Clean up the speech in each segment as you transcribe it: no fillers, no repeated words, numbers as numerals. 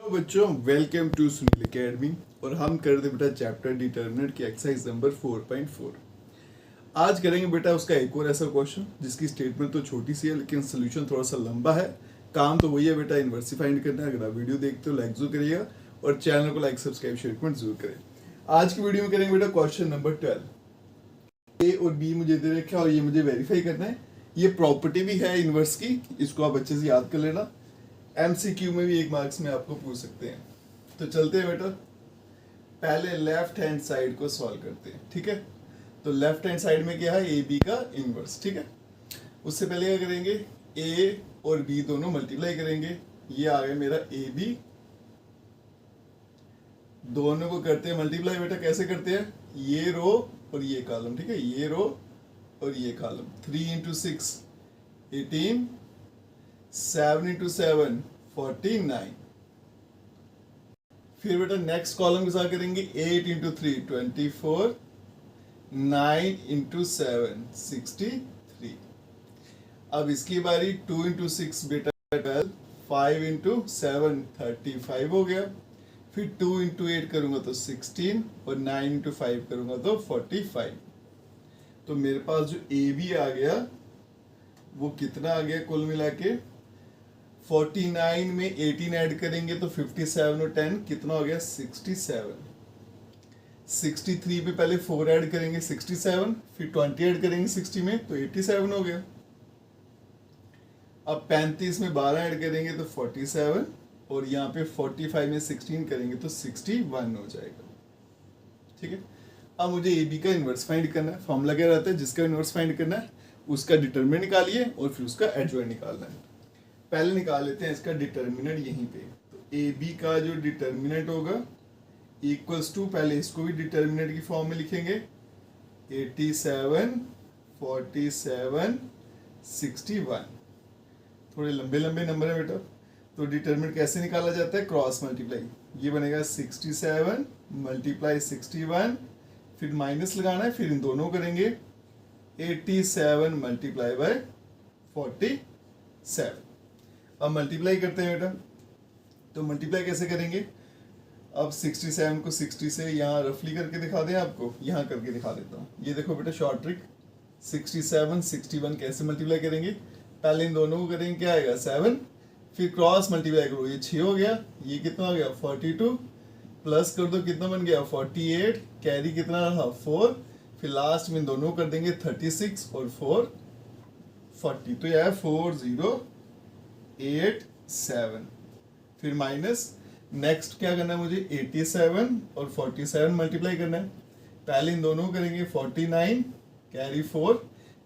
तो बच्चों welcome to Sunil academy और हम कर दे बेटा चैप्टर डिटर्मिनेंट की एक्सरसाइज नंबर 4.4। आज करेंगे बेटा उसका एक और ऐसा क्वेश्चन जिसकी स्टेटमेंट तो छोटी सी है लेकिन सोल्यूशन थोड़ा सा लंबा है। काम तो वही है बेटा, इन्वर्स फाइंड करना है। अगर आप वीडियो देखते हो लाइक जरूर करिएगा और चैनल को लाइक सब्सक्राइब शेयर कमेंट जरूर करें। आज की वीडियो में करेंगे बेटा क्वेश्चन नंबर 12। ए और बी मुझे दे रखा है और ये मुझे वेरीफाई करना है। ये प्रॉपर्टी भी है इन्वर्स की, इसको आप अच्छे से याद कर लेना। एमसीक्यू में भी 1 मार्क्स में आपको पूछ सकते हैं। तो चलते हैं बेटा, पहले लेफ्ट हैंड साइड को सॉल्व करते हैं। ठीक है, तो लेफ्ट हैंड साइड में क्या है, ए बी का इनवर्स। ठीक है, उससे पहले क्या करेंगे, ए और बी दोनों मल्टीप्लाई करेंगे। ये आ गया मेरा ए बी, दोनों को करते हैं मल्टीप्लाई। बेटा कैसे करते हैं, ये रो और ये कॉलम। ठीक है, ये रो और ये कॉलम। 3 × 6 18, 7 × 7 49। फिर बेटा नेक्स्ट कॉलम के साथ करेंगे 8 × 3 24, 9 × 7 63। अब इसकी बारी 2 × 6 बेटा 12, 5 × 7 35 हो गया। फिर 2 × 8 करूंगा तो 16 और 9 × 5 करूंगा तो 45। तो मेरे पास जो ए बी आ गया वो कितना आ गया कुल मिला के, 49 में 18 ऐड करेंगे तो 57 और 10 कितना हो गया, 67। 63 पे पहले 4 ऐड करेंगे 67, फिर 20 ऐड करेंगे 60 में तो 87 हो गया। अब 35 में 12 ऐड करेंगे तो 47 और यहाँ पे 45 में 16 करेंगे तो 61 हो जाएगा। ठीक है, अब मुझे ए बी का इन्वर्स फाइंड करना है। फॉर्मूला क्या रहता है, जिसका इन्वर्स फाइंड करना है उसका डिटरमिनेंट निकालिए और फिर उसका एडजॉइंट निकालना है। पहले निकाल लेते हैं इसका डिटर्मिनेंट यहीं पे। तो ए बी का जो डिटर्मिनेंट होगा इक्वल्स टू, पहले इसको भी डिटर्मिनेंट की फॉर्म में लिखेंगे, 87 47 61। थोड़े लंबे लंबे नंबर है बेटा, तो डिटर्मिनेंट कैसे निकाला जाता है, क्रॉस मल्टीप्लाई। ये बनेगा 67 मल्टीप्लाई 61, फिर माइनस लगाना है, फिर इन दोनों करेंगे 87 मल्टीप्लाई बाय 47। अब मल्टीप्लाई करते हैं बेटा, तो मल्टीप्लाई कैसे करेंगे, अब 67 को 60 से यहाँ रफली करके दिखा दें, आपको यहाँ करके दिखा देता हूँ। ये देखो बेटा शॉर्ट ट्रिक, 67 61 कैसे मल्टीप्लाई करेंगे, पहले इन दोनों को करेंगे, क्या आएगा 7, फिर क्रॉस मल्टीप्लाई करो, ये 6 हो गया, ये कितना हो गया 42, प्लस कर दो कितना बन गया 48, कैरी कितना रहा 4, फिर लास्ट में इन दोनों कर देंगे 36 और 4 40, तो यह है 4087। फिर माइनस, नेक्स्ट क्या करना है मुझे, 87 और 47 मल्टीप्लाई करना है। पहले इन दोनों करेंगे 49 कैरी 4,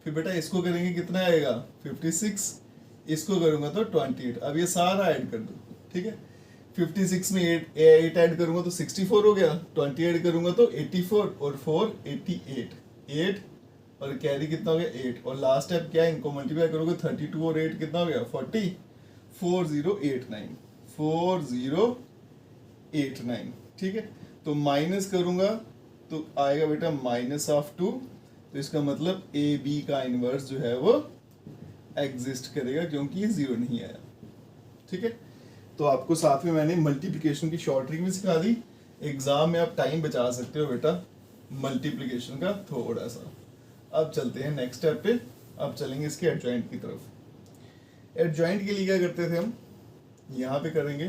फिर बेटा इसको करेंगे कितना आएगा 56, इसको करूंगा तो 28। अब ये सारा ऐड कर दो। ठीक है, 56 में 8 ऐड करूंगा तो 64 हो गया, 20 ऐड करूंगा तो 84 और 4 88, 8 और कैरी कितना हो गया 8, और लास्ट स्टेप क्या है, इनको मल्टीप्लाई करोगे 32 और 8 कितना हो गया 40, 4089 4089। ठीक है, तो माइनस करूंगा तो आएगा बेटा माइनस ऑफ 2, तो इसका मतलब ए बी का इनवर्स जो है वो एग्जिस्ट करेगा क्योंकि ये 0 नहीं आया। ठीक है, तो आपको साथ में मैंने मल्टीप्लिकेशन की शॉर्ट ट्रिक भी सिखा दी। एग्जाम में आप टाइम बचा सकते हो बेटा मल्टीप्लिकेशन का थोड़ा सा। अब चलते हैं नेक्स्ट स्टेप पे, अब चलेंगे इसके एडजॉइंट की तरफ। एडजॉइंट के लिए क्या करते थे हम, यहाँ पे करेंगे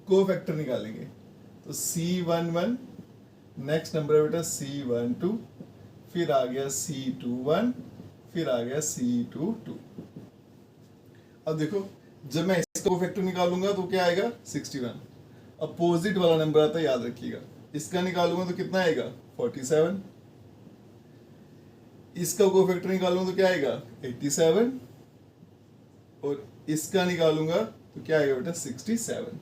कोफैक्टर निकालेंगे, तो C11, नेक्स्ट नंबर है बेटा C12, फिर आ गया C21, फिर आ गया C22। अब देखो जब मैं इसका कोफैक्टर निकालूंगा तो क्या आएगा 61, अपोजिट वाला नंबर आता है याद रखिएगा। इसका निकालूंगा तो कितना आएगा 47, इसका कोफैक्टर निकालूंगा तो क्या आएगा 87, और इसका निकालूंगा तो क्या आएगा बेटा 67।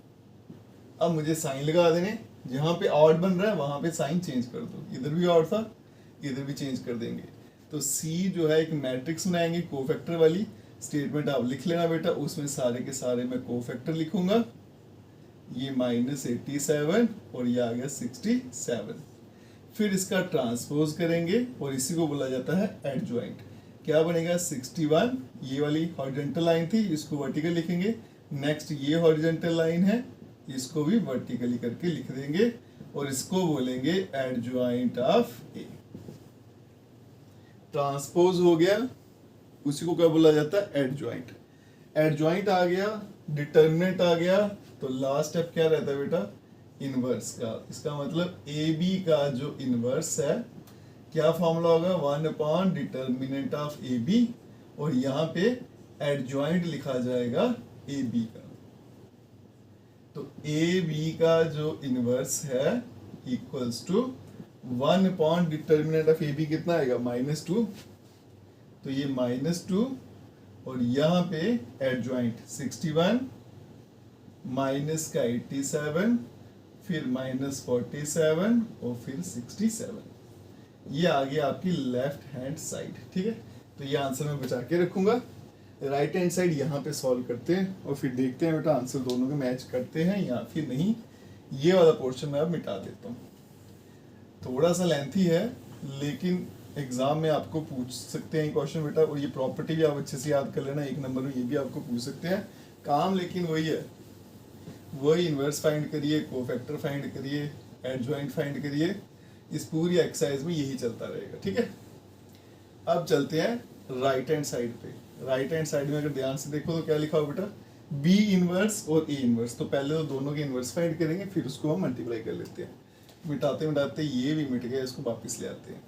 अब मुझे साइन लगा देने, जहां पे ऑड बन रहा है वहां पे साइन चेंज कर दो, इधर भी ऑड था इधर भी चेंज कर देंगे। तो सी जो है एक मैट्रिक्स बनाएंगे कोफैक्टर वाली, स्टेटमेंट आप लिख लेना बेटा, उसमें सारे के सारे मैं कोफैक्टर लिखूंगा। ये -87 और ये आ गया 67। फिर इसका ट्रांसपोज करेंगे और इसी को बोला जाता है एडजॉइंट। क्या बनेगा 61, ये वाली हॉरिजॉन्टल लाइन थी, इसको वर्टिकल लिखेंगे। नेक्स्ट ये हॉरिजॉन्टल लाइन है इसको भी वर्टिकली करके लिख देंगे और इसको बोलेंगे एडजॉइंट ऑफ ए। ट्रांसपोज हो गया, उसी को क्या बोला जाता है, एडजॉइंट। एडजॉइंट आ गया, डिटर्मिनेंट आ गया, तो लास्ट स्टेप क्या रहता है बेटा, इनवर्स का। इसका मतलब ए बी का जो इनवर्स है, क्या फॉर्मूला होगा, 1 डिटर्मिनेंट ऑफ ए बी, और यहाँ पे एडजॉइंट लिखा जाएगा ए बी का। तो ए बी का जो इनवर्स है equals to 1 determinant of A B कितना आएगा, -2, तो ये -2, और यहाँ पे एडजॉइंट 61 माइनस का 87, फिर -47 और फिर 67, ये आ गया आपकी लेफ्ट हैंड साइड। ठीक है, तो ये आंसर मैं बचा के रखूंगा। राइट हैंड साइड यहाँ पे सॉल्व करते हैं और फिर देखते हैं बेटा आंसर दोनों के मैच करते हैं या फिर नहीं। ये वाला पोर्शन मैं अब मिटा देता हूँ, थोड़ा सा लेंथी है, लेकिन एग्जाम में आपको पूछ सकते हैं क्वेश्चन बेटा, और ये प्रॉपर्टी भी आप अच्छे से याद कर लेना, 1 नंबर में ये भी आपको पूछ सकते हैं। काम लेकिन वही है, वही इन्वर्स फाइंड करिए, कोफैक्टर फाइंड करिए, एडजॉइंट फाइंड करिए, इस पूरी एक्सरसाइज में यही चलता रहेगा। ठीक है, अब चलते हैं राइट हैंड साइड पे। राइट हैंड साइड में अगर ध्यान से देखो तो क्या लिखा हो बेटा, बी इनवर्स और ए इनवर्स। तो पहले तो दोनों के इनवर्स फाइंड करेंगे, फिर उसको हम मल्टीप्लाई कर लेते हैं। मिटाते मिटाते ये भी मिट गया, इसको वापस ले आते हैं।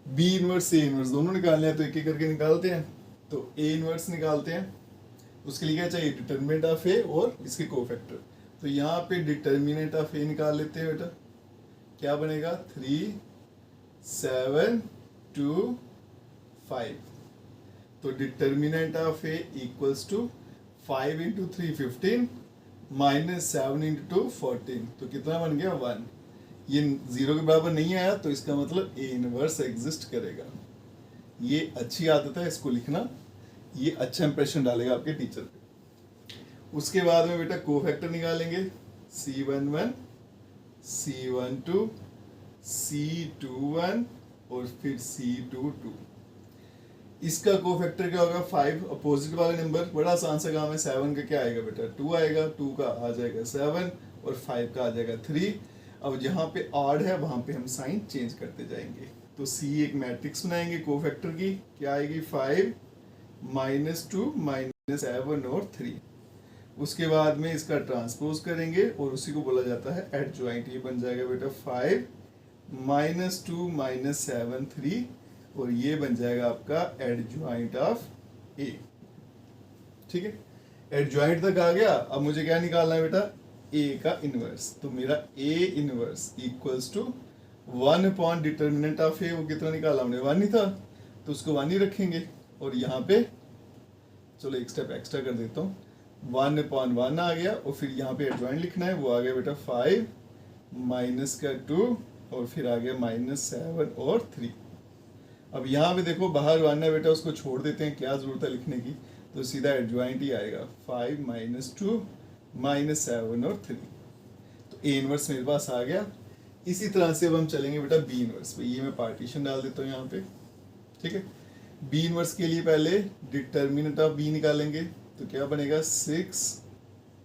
बी इनवर्स ए इनवर्स दोनों निकालने हैं, तो एक एक करके निकालते हैं। तो ए इनवर्स निकालते हैं, उसके लिए क्या चाहिए, डिटर्मिनेंट ऑफ ए और इसके कोफैक्टर। तो यहाँ पे डिटर्मिनेंट ऑफ ए निकाल लेते हैं बेटा, क्या बनेगा, 3 7 2 5। तो determinant of A equals to 5 × 3 15 -7 × 2 14। तो कितना बन गया, 1। ये 0 के बराबर नहीं आया, तो इसका मतलब ए इनवर्स एग्जिस्ट करेगा। ये अच्छी आदत है इसको लिखना, ये अच्छा इंप्रेशन डालेगा आपके टीचर पे। उसके बाद में बेटा कोफैक्टर निकालेंगे, C11 C12 C21 और फिर C22। इसका कोफैक्टर क्या होगा, 5। अपोजिट वाले नंबर, बड़ा आसान सा काम है। 7 का क्या आएगा बेटा, 2 आएगा, 2 का आ जाएगा 7 और 5 का आ जाएगा 3। अब जहाँ पे ऑड है वहां पे हम साइन चेंज करते जाएंगे। तो C एक मैट्रिक्स बनाएंगे कोफैक्टर की, क्या आएगी, 5 -2 -7 और 3। उसके बाद में इसका ट्रांसपोज करेंगे और उसी को बोला जाता है एडजॉइंट। ये बन जाएगा बेटा 5 -2 -7 3, और ये बन जाएगा आपका एडजॉइंट ऑफ ए। ठीक है, एडजॉइंट तक आ गया। अब मुझे क्या निकालना है बेटा, ए का इनवर्स। तो मेरा A inverse equals to 1 determinant of A, वो कितना निकाला हमने, 1 ही था, तो उसको 1 ही रखेंगे। और यहाँ पे चलो एक स्टेप एक्स्ट्रा कर देता हूँ, 1/1 आ गया, और फिर यहाँ पे एडजॉइंट लिखना है, वो आ गया बेटा 5 -2 और फिर आ गया -7 और 3। अब यहाँ पे देखो बाहर 1 है बेटा, उसको छोड़ देते हैं, क्या जरूरत है लिखने की, तो सीधा एडजॉइंट ही आएगा, 5 -2 -7 और 3। तो ए इनवर्स मेरे पास आ गया। इसी तरह से अब हम चलेंगे बेटा बी इनवर्स पे। ये मैं पार्टीशन डाल देता हूँ यहाँ पे। ठीक है, बी इनवर्स के लिए पहले डिटर्मिनेंट ऑफ बी निकालेंगे, तो क्या बनेगा, 6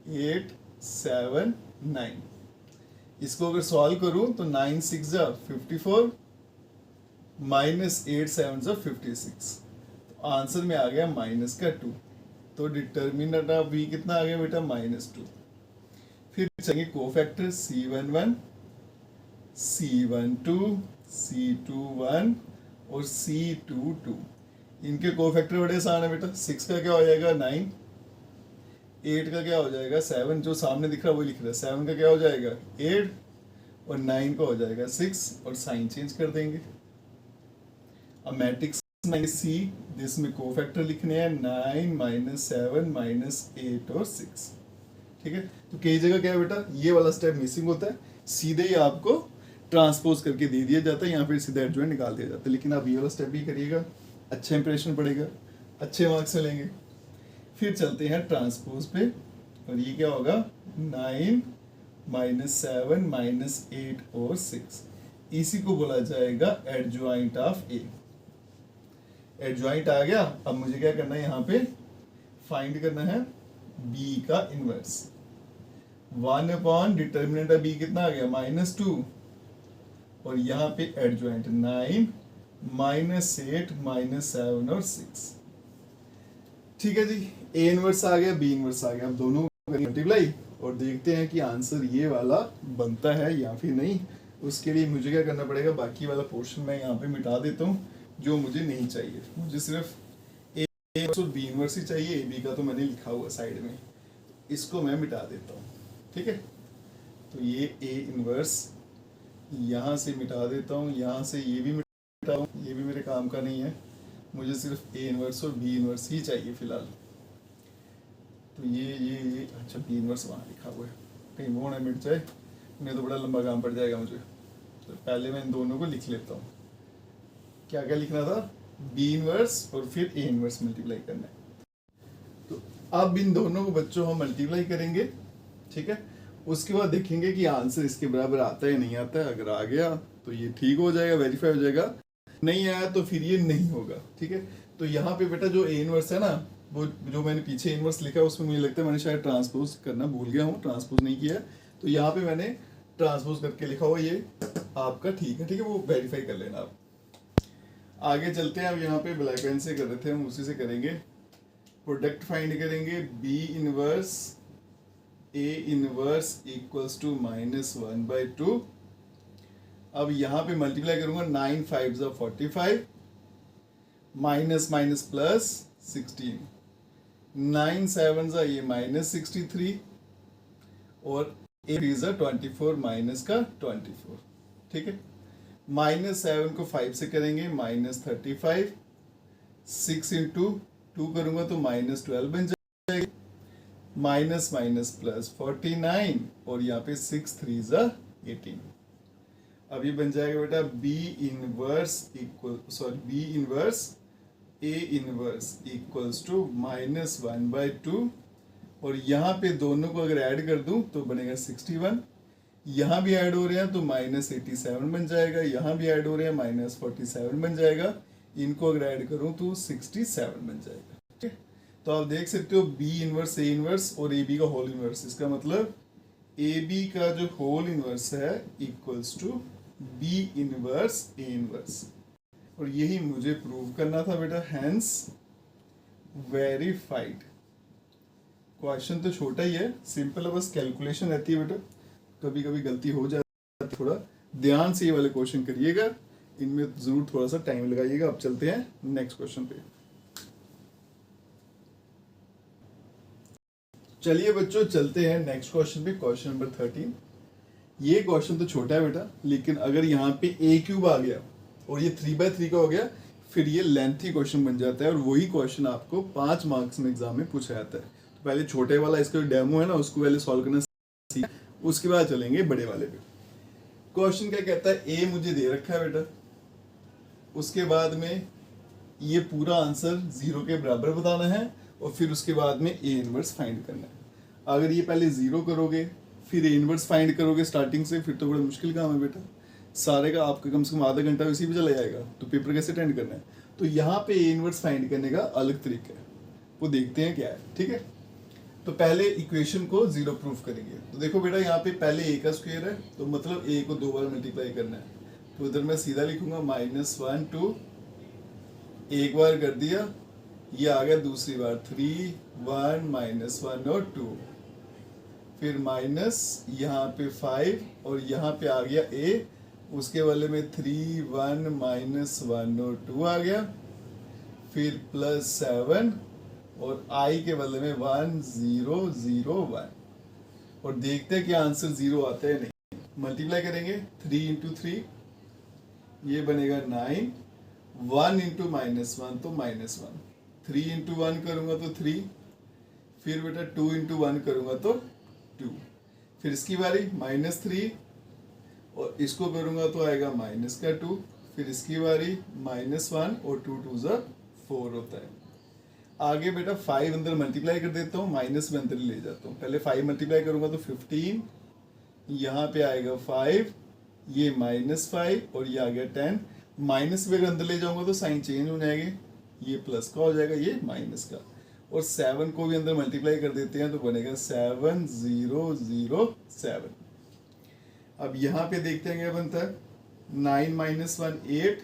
8 7 9। इसको अगर सॉल्व करूं तो 9 6 जा 54 -8 7 जा 56। तो आंसर में आ गया -2। तो डिटर्मिनेंट ऑफ बी कितना आ गया बेटा, -2। फिर चाहिए कोफैक्टर C11 C12 C21 और C22। इनके कोफैक्टर बड़े आसान है बेटा। 6 का क्या हो जाएगा, 9। 8 का क्या हो जाएगा, 7। जो सामने दिख रहा है वही लिख रहा है। 7 का क्या हो जाएगा, 8 और 9 का हो जाएगा 6, और साइन चेंज कर देंगे। अब मैट्रिक्स C जिसमें कोफैक्टर लिखने हैं 9 -7 -8 और 6। ठीक है, तो कई जगह क्या है बेटा, ये वाला स्टेप मिसिंग होता है, सीधे ही आपको ट्रांसपोज करके दे दिया जाता है, यहाँ पे सीधा एडजॉइंट निकाल दिया जाता है। लेकिन आप ये वाला स्टेप भी करिएगा, अच्छा इंप्रेशन पड़ेगा, अच्छे मार्क्स मिलेंगे। फिर चलते हैं ट्रांसपोज पे, और ये क्या होगा, 9 -7 -8 और 6। इसी को बोला जाएगा एडजॉइंट ऑफ ए। एडजॉइंट आ गया। अब मुझे क्या करना है, यहाँ पे फाइंड करना है बी का inverse. 1 upon determinant of b कितना आ गया -2, और यहाँ पे एडजॉइंट 9 -8 -7 और 6। ठीक है जी, a इनवर्स आ गया, b इनवर्स आ गया। अब दोनों मल्टीप्लाई और देखते हैं कि आंसर ये वाला बनता है या फिर नहीं। उसके लिए मुझे क्या करना पड़ेगा, बाकी वाला पोर्शन मैं यहाँ पे मिटा देता हूँ जो मुझे नहीं चाहिए। मुझे सिर्फ a इनवर्स और b इनवर्स ही चाहिए, ab का तो मैंने लिखा हुआ साइड में, इसको मैं मिटा देता हूँ। ठीक है, तो ये a इनवर्स यहाँ से मिटा देता हूँ, यहाँ से ये भी मिटा हूँ, ये भी मेरे काम का नहीं है। मुझे सिर्फ a इनवर्स और b इनवर्स ही चाहिए फिलहाल। तो ये अच्छा b इनवर्स वहाँ लिखा हुआ है, कहीं वो ना मिट जाए, नहीं तो बड़ा लंबा काम पड़ जाएगा मुझे। तो पहले मैं इन दोनों को लिख लेता हूँ। क्या क्या लिखना था, b इनवर्स और फिर a इनवर्स मल्टीप्लाई करना है। तो अब इन दोनों को बच्चों हम मल्टीप्लाई करेंगे। ठीक है, उसके बाद देखेंगे कि आंसर इसके बराबर आता है या नहीं आता है। अगर आ गया तो ये ठीक हो जाएगा, वेरीफाई हो जाएगा, नहीं आया तो फिर ये नहीं होगा। ठीक है, तो यहाँ पे बेटा जो a इनवर्स है ना, वो जो मैंने पीछे इनवर्स लिखा है उसमें मुझे लगता है मैंने शायद ट्रांसपोज करना भूल गया हूँ, ट्रांसपोज नहीं किया। तो यहाँ पे मैंने ट्रांसपोज करके लिखा हुआ, ये आपका ठीक है। ठीक है, वो वेरीफाई कर लेना आप। आगे चलते हैं। अब यहाँ पे ब्लैक पेन से कर रहे थे हम, उसी से करेंगे। प्रोडक्ट फाइंड करेंगे, b inverse a inverse equals to -1/2। अब यहाँ पे मल्टीप्लाई करूंगा, 9 5 45, माइनस माइनस प्लस 16, 9 7 ये -63, और 8 24 माइनस का 24। ठीक है, -7 को 5 से करेंगे -35, 6 इंटू 2 करूंगा तो -12 बन जाएगा, माइनस माइनस प्लस 49, और यहाँ पे 6 3 18। अब ये बन जाएगा बेटा b inverse a inverse equals to -1/2, और यहाँ पे दोनों को अगर ऐड कर दूं तो बनेगा 61। यहाँ भी ऐड हो रहे हैं तो -87 बन जाएगा, यहाँ भी ऐड हो रहे हैं -47 बन जाएगा। इनको अगर ऐड करूं तो 67 बन जाएगा। ठीक है, तो आप देख सकते हो b इनवर्स a इनवर्स और ab का होल इनवर्स, इसका मतलब ab का जो होल इनवर्स है equals to b inverse a inverse, और यही मुझे प्रूव करना था बेटा, हैंस वेरीफाइड। क्वेश्चन तो छोटा ही है, सिंपल है, बस कैलकुलेशन रहती है बेटा, कभी कभी गलती हो जाती है। थोड़ा ध्यान से ये वाले क्वेश्चन करिएगा, इनमें जरूर थोड़ा सा टाइम लगाइएगा। अब चलते हैं नेक्स्ट क्वेश्चन पे। चलिए बच्चों चलते हैं नेक्स्ट क्वेश्चन पे, क्वेश्चन नंबर 13। ये क्वेश्चन तो छोटा है बेटा, लेकिन अगर यहाँ पे a³ आ गया और ये 3/3 का हो गया, फिर ये लेंथी क्वेश्चन बन जाता है, और वही क्वेश्चन आपको 5 मार्क्स में एग्जाम में पूछा जाता है। तो पहले छोटे वाला इसका डेमो है ना, उसको पहले सॉल्व करना सीख, उसके बाद चलेंगे बड़े वाले पे। क्वेश्चन क्या कहता है, a मुझे दे रखा है बेटा, उसके बाद में ये पूरा आंसर 0 के बराबर बताना है, और फिर उसके बाद में a इनवर्स फाइंड करना है। अगर ये पहले 0 करोगे फिर a इनवर्स फाइंड करोगे स्टार्टिंग से, फिर तो बड़ा मुश्किल काम है बेटा, सारे का आपका कम से कम आधा घंटा इसी पे चला जाएगा, तो पेपर कैसे अटेंड करना है। तो यहाँ पे a इनवर्स फाइंड करने का अलग तरीका है, वो देखते हैं क्या है। ठीक है, तो पहले इक्वेशन को 0 प्रूफ करेंगे। तो देखो बेटा, यहाँ पे पहले a का स्क्वायर है, तो मतलब a को 2 बार मल्टीप्लाई करना है, तो उधर मैं सीधा लिखूंगा -1 2, एक बार कर दिया, ये आ गया दूसरी बार 3 1 -1 और 2, फिर माइनस यहाँ पे 5, और यहाँ पे आ गया a, उसके वाले में 3 1 -1 और 2 आ गया, फिर +7, और i के बदले में 1 0 0 1, और देखते हैं कि आंसर 0 आता है नहीं। मल्टीप्लाई करेंगे 3 × 3, ये बनेगा 9, 1 × -1 तो -1, 3 × 1 करूंगा तो 3, फिर बेटा 2 × 1 करूंगा तो 2, फिर इसकी बारी -3, और इसको करूंगा तो आएगा -2, फिर इसकी बारी -1, और 2 2 4 होता है। आगे बेटा 5 अंदर मल्टीप्लाई कर देता हूँ, माइनस में अंदर ले जाता हूँ। पहले 5 मल्टीप्लाई करूंगा तो 15, यहाँ पे आएगा 5, ये -5, और ये आ गया 10। माइनस में अगर अंदर ले जाऊंगा तो साइन चेंज हो जाएंगे, ये प्लस का हो जाएगा, ये माइनस का, और 7 को भी अंदर मल्टीप्लाई कर देते हैं तो बनेगा 7007। अब यहाँ पे देखते हैं क्या बनता है, 9 माइनस 1 8,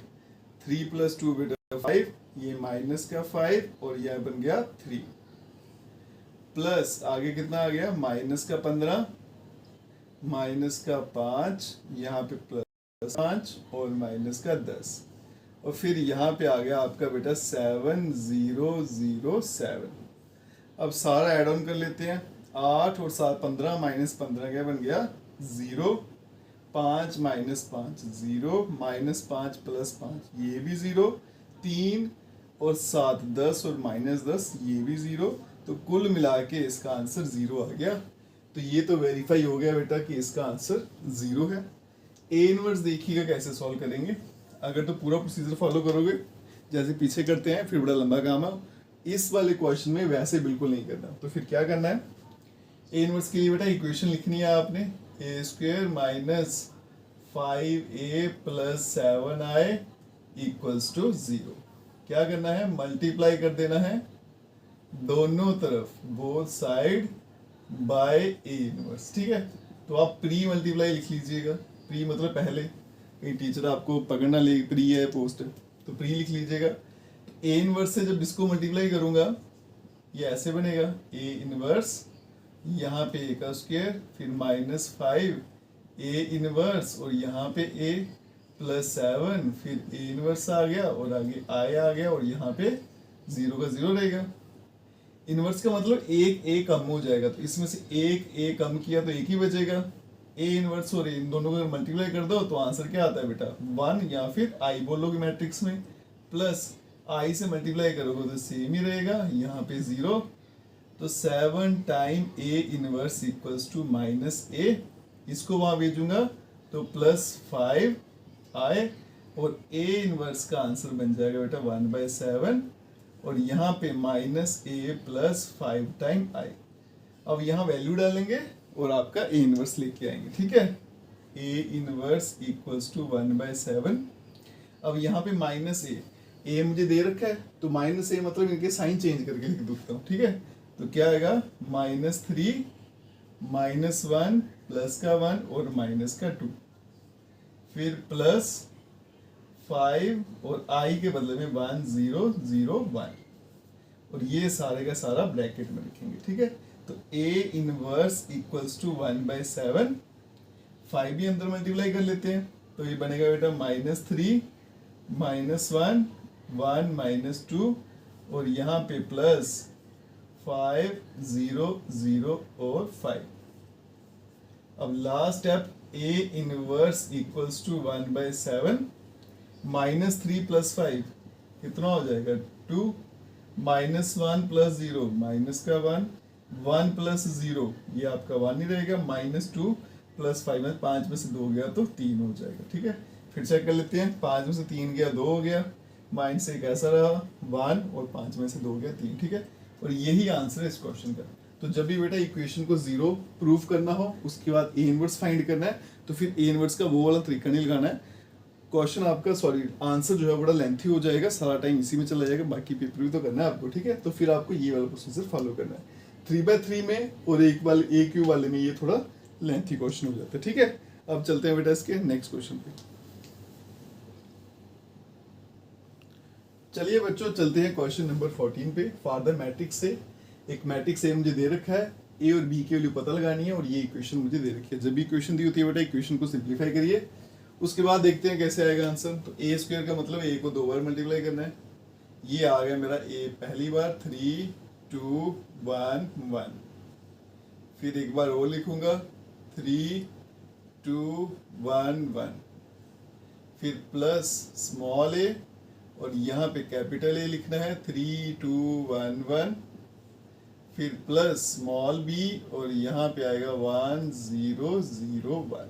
3 प्लस 2 बेटा 5, ये माइनस का 5 और यह बन गया 3, प्लस आगे कितना आ गया माइनस का 15, माइनस का 5, यहाँ पे प्लस 5 और माइनस का 10, और फिर यहाँ पे आ गया आपका बेटा 7007। अब सारा ऐड ऑन कर लेते हैं, 8 और 7 15, माइनस 15 क्या बन गया 0, 5 माइनस 5 0, माइनस 5 प्लस 5 ये भी 0, 3 और 7 10 और माइनस 10 ये भी 0, तो कुल मिला के इसका आंसर 0 आ गया। तो ये तो वेरीफाई हो गया बेटा कि इसका आंसर 0 है। ए इनवर्स देखिएगा कैसे सॉल्व करेंगे। अगर तो पूरा प्रोसीजर फॉलो करोगे जैसे पीछे करते हैं फिर बड़ा लंबा काम है, इस वाले क्वेश्चन में वैसे बिल्कुल नहीं करना। तो फिर क्या करना है, ए इनवर्स के लिए बेटा इक्वेशन लिखनी है आपने, A square minus 5a plus 7i equals to 0। क्या करना है, मल्टीप्लाई कर देना है दोनों तरफ, both side by A inverse. ठीक है, तो आप प्री मल्टीप्लाई लिख लीजिएगा, प्री मतलब पहले, कहीं टीचर आपको पकड़ना ले प्री है पोस्ट, तो प्री लिख लीजिएगा। ए इनवर्स से जब इसको मल्टीप्लाई करूंगा ये ऐसे बनेगा, ए इनवर्स यहाँ पे ए का स्क्वायर फिर माइनस 5 ए इनवर्स और यहाँ पे ए प्लस 7 फिर ए इनवर्स आ गया और आगे आई आ गया और यहाँ पे 0 का 0 रहेगा। इनवर्स का मतलब एक ए कम हो जाएगा, तो इसमें से एक ए कम किया तो एक ही बचेगा। ए इनवर्स और इन दोनों को मल्टीप्लाई कर दो तो आंसर क्या आता है बेटा 1, या फिर आई बोलोगे मैट्रिक्स में, प्लस आई से मल्टीप्लाई करोगे तो सेम ही रहेगा, यहाँ पे 0, तो 7 time A inverse equals to minus A, इसको वहां भेजूंगा तो प्लस 5 आए और ए इनवर्स का आंसर बन जाएगा बेटा 1/7 और यहाँ पे minus A plus 5 time I. अब यहाँ वैल्यू डालेंगे और आपका ए इनवर्स लेके आएंगे। ठीक है, ए इनवर्स इक्वल्स टू 1/7। अब यहाँ पे माइनस ए मुझे दे रखा है तो माइनस ए मतलब इनके साइन चेंज करके लिख देता हूँ। ठीक है, तो क्या आएगा -3 -1 प्लस का 1 और माइनस का 2, फिर प्लस 5 और आई के बदले में 1 0 0 1 और ये सारे का सारा ब्रैकेट में लिखेंगे। ठीक है, तो ए इनवर्स इक्वल्स टू 1/7, 5 भी अंदर मल्टीप्लाई कर लेते हैं तो ये बनेगा बेटा -3 -1 1 -2 और यहाँ पे प्लस 5 0 0 और 5। अब last step, A inverse equals to 1/7, -3 plus 5 कितना हो जाएगा 2, -1 प्लस 0 माइनस का 1, 1 प्लस 0 ये आपका 1 ही रहेगा, -2 प्लस 5 में 5 में से 2 गया तो 3 हो जाएगा। ठीक है, फिर चेक कर लेते हैं, 5 में से 3 गया 2 हो गया, माइनस से कैसा रहा 1 और 5 में से 2 गया 3। ठीक है, और यही आंसर है इस क्वेश्चन का। तो जब भी बेटा इक्वेशन को 0 प्रूव करना हो उसके बाद ए इनवर्स फाइंड करना है तो फिर ए इनवर्स का वो वाला तरीका नहीं लगाना है। क्वेश्चन आपका आंसर जो है बड़ा लेंथी हो जाएगा, सारा टाइम इसी में चला जाएगा, बाकी पेपर भी तो करना है आपको। ठीक है, तो फिर आपको ये वाला प्रोसीजर फॉलो करना है। 3/3 में और ए क्यू वाले में ये थोड़ा लेंथी क्वेश्चन हो जाता है। ठीक है, अब चलते हैं बेटा इसके नेक्स्ट क्वेश्चन पे। चलिए बच्चों चलते हैं क्वेश्चन नंबर 14 पे। फार्दर मैट्रिक्स से एक मैट्रिक्स ए मुझे दे रखा है, ए और बी के वैल्यू पता लगानी है और ये इक्वेशन मुझे दे रखी है। जब भी इक्वेशन दी होती है बेटा इक्वेशन को सिंप्लीफाई करिए, उसके बाद देखते हैं कैसे आएगा आंसर। तो ए स्क्वायर का मतलब ए को 2 बार मल्टीप्लाई करना है, ये आ गया मेरा ए पहली बार 3 2 1 1, फिर एक बार और लिखूंगा 3 2 1 1, फिर प्लस स्मॉल ए और यहाँ पे कैपिटल ए लिखना है 3 2 1 1, फिर प्लस स्मॉल बी और यहाँ पे आएगा 1 0 0 1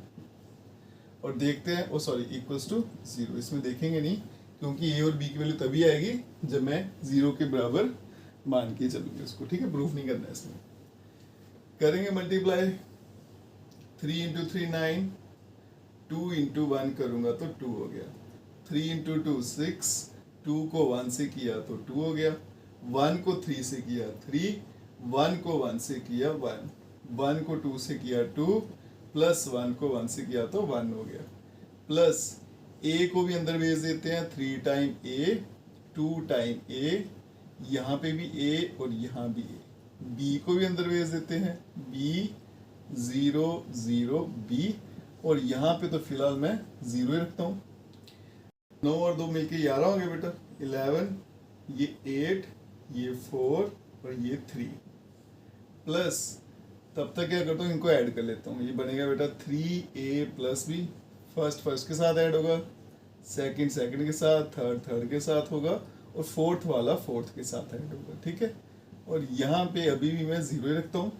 और देखते हैं इक्वल्स टू 0। इसमें देखेंगे नहीं क्योंकि ए और बी की वैल्यू तभी आएगी जब मैं 0 के बराबर मान के चलूंगी उसको। ठीक है, प्रूफ नहीं करना है इसमें। करेंगे मल्टीप्लाई, 3 × 3 9, 2 × 1 करूंगा तो 2 हो गया, 3 × 2 6, 2 को 1 से किया तो 2 हो गया, 1 को 3 से किया 3, 1 को 1 से किया 1, 1 को 2 से किया 2, प्लस 1 को 1 से किया तो 1 हो गया, प्लस a को भी अंदर भेज देते हैं 3 टाइम a, 2 टाइम a, यहाँ पे भी a और यहाँ भी a, b को भी अंदर भेज देते हैं b 0 0 b, और यहाँ पे तो फिलहाल मैं 0 ही रखता हूँ। 9 और 2 मिलके 11 हो गया बेटा, 11, ये 8, ये 4 और ये 3, प्लस तब तक क्या करता हूँ, इनको ऐड कर लेता हूँ। ये बनेगा बेटा 3a प्लस b, फर्स्ट के साथ ऐड होगा, सेकंड के साथ, थर्ड के साथ होगा, और फोर्थ वाला फोर्थ के साथ ऐड होगा, ठीक है। और यहाँ पे अभी भी मैं 0 ही रखता हूँ,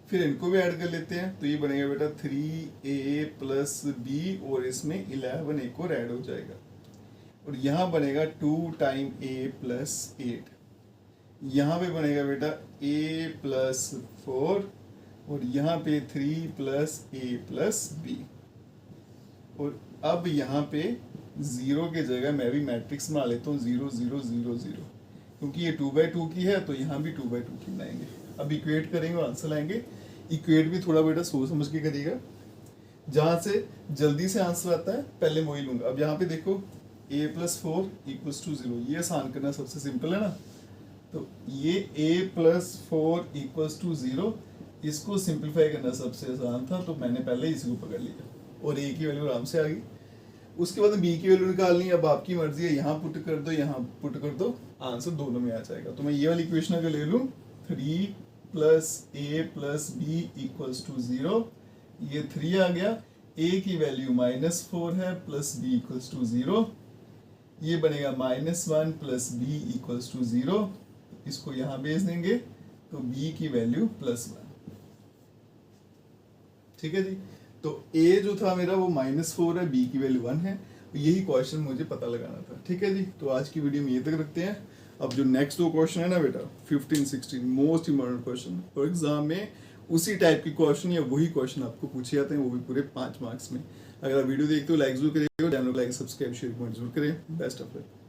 फिर इनको भी ऐड कर लेते हैं, तो ये बनेगा बेटा 3a प्लस b, और इसमें 11 एक और ऐड हो जाएगा, और यहाँ बनेगा 2 टाइम a प्लस 8, यहाँ पे बनेगा बेटा a प्लस 4, और यहाँ पे 3 प्लस a प्लस b, और अब यहाँ पे 0 के जगह मैं भी मैट्रिक्स बना लेता हूँ 0 0 0 0, क्योंकि ये 2/2 की है तो यहाँ भी 2/2 की बनाएंगे। अब इक्वेट करेंगे और आंसर लाएंगे। इक्वेट भी थोड़ा बेटा सोच समझ के करिएगा, जहाँ से जल्दी से आंसर आता है पहले वही लूंगा। अब यहाँ पे देखो a प्लस 4 इक्वल्स टू 0, ये आसान करना सबसे सिंपल है ना, तो ये a प्लस 4 इक्वल्स टू 0, इसको सिंप्लीफाई करना सबसे आसान था, तो मैंने पहले इसी को पकड़ लिया और a की वैल्यू आराम से आ गई। उसके बाद b की वैल्यू निकालनी है, अब आपकी मर्जी है, यहाँ पुट कर दो, यहाँ पुट कर दो, आंसर दोनों में आ जाएगा। तो मैं ये वाली इक्वेशन अगर ले लूँ 3 plus a plus b equals to 0, ये 3 आ गया, a की वैल्यू -4 है प्लस b इक्वल्स टू 0, ये बनेगा -1 प्लस b इक्वल्स टू 0, इसको यहाँ भेज देंगे तो b की वैल्यू +1, ठीक है जी। तो a जो था मेरा वो -4 है, b की वैल्यू 1 है, तो यही क्वेश्चन मुझे पता लगाना था, ठीक है जी। तो आज की वीडियो में ये तक रखते हैं। अब जो नेक्स्ट 2 क्वेश्चन है ना बेटा 15 16 मोस्ट इंपॉर्टेंट क्वेश्चन, और एग्जाम में उसी टाइप के क्वेश्चन या वही क्वेश्चन आपको पूछे जाते हैं, वो भी पूरे 5 मार्क्स में। अगर आप वीडियो देखते हो लाइक जरूर करिएगा, चैनल को लाइक सब्सक्राइब शेयर कमेंट जरूर करें। Best of luck.